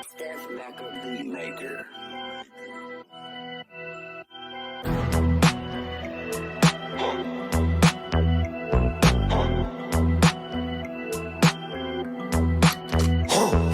Steph Backup Beatmaker.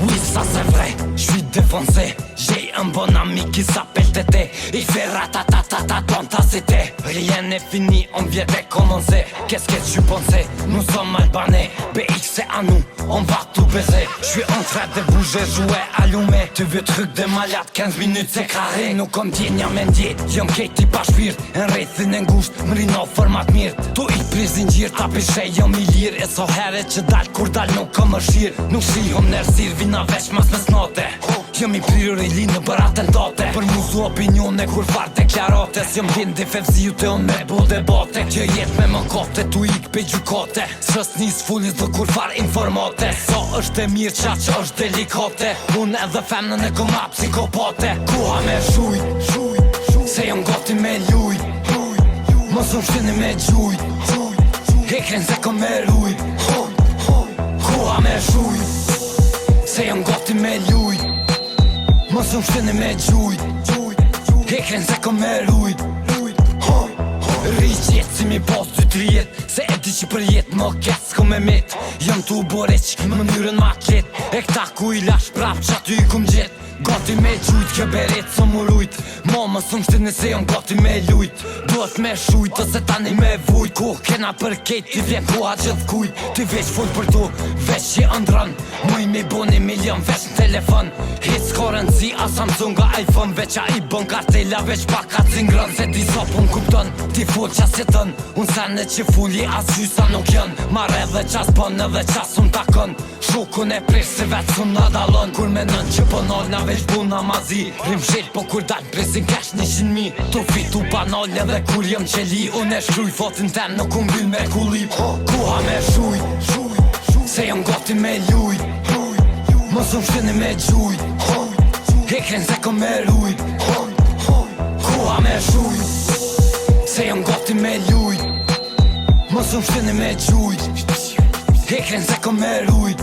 Oui, ça c'est vrai, j'suis défoncé. J'ai un bon ami qui s'appelle Tété. Il fait ratatatata dans ta cité. Rien n'est fini, on vient de commencer. Qu'est-ce que tu pensais? Nous sommes albanais. BX c'est à nous, on va tout baiser. J'suis en train de bouger, jouer, allumer. Tu veux truc de malade, 15 minutes c'est carré. Nous comme Djenja Mendy, jam kejti pa shpirt. En rrethin e ngusht, mrino format mirë. Tu i prizin gjirë, ta pishej jom I lirë. E so herë që dal, kur dal nuk kom mëshirë. Nuk shihom nërësir, vina veç mas mes note. Jom I prirur I li në për atentate. Për muzu opinione kur far deklarate. S'jom hindi fevziu të on me bo debate. Që jet me më kote, tu ik pe gjukate. Sës nis fullis dhe kur far informate. So është e mirë qa që është delikate. Unë edhe femnën e koma psikopate. Kuha me shuj, se jom goti me luj. Mos unë shtini me gjuj. Hekren se kom me ruj. Kuha me shuj, se jom goti me luj. Mos unë shtini me gjuj. Hekren se kom me ruj. Rriq jetë si mi pos 2-3 jetë. Se e di që për jetë më ketë s'ko me met. Jom t'u boreq mënyrën ma qetë. E këta ku I lash prap që aty I kum gjetë. Gati me gjujt kjo beret së më rujt. Mo më së mështin se jom gati me lujt. Duhet me shujt ose tani me vujt. Ku kena për kejt ti vjen koha gjithë kujt. Ti veç full për tu, veç që ëndrën. Muj me bo 1 milion veç në telefon. Hit s'ka rëndësi a Samsung a iPhone. Veç a I bon kartela veç paka cingrën. Se di so pun kupton, ti full qas jetën. Unë sene që fulli as gjysa nuk jën. Mare dhe qas bon edhe qas unë takon. Shukun e prish se vetë sun na dalon. Kur menon që po nol na veç buna mazi. Rim shil po kur dal presin cash 100.000. Tu fitu banol edhe kur jëm qeli. Unë e shkruj fotin tem nuk unë vyll me kulli. Kuha me shuj, se jom goti me luj. Mos unë shtini me gjuj. Hekren se kom me ruj. Kuha me shuj, se jom goti me luj. Mos unë shtini me gjuj. Hekren se kom me ruj.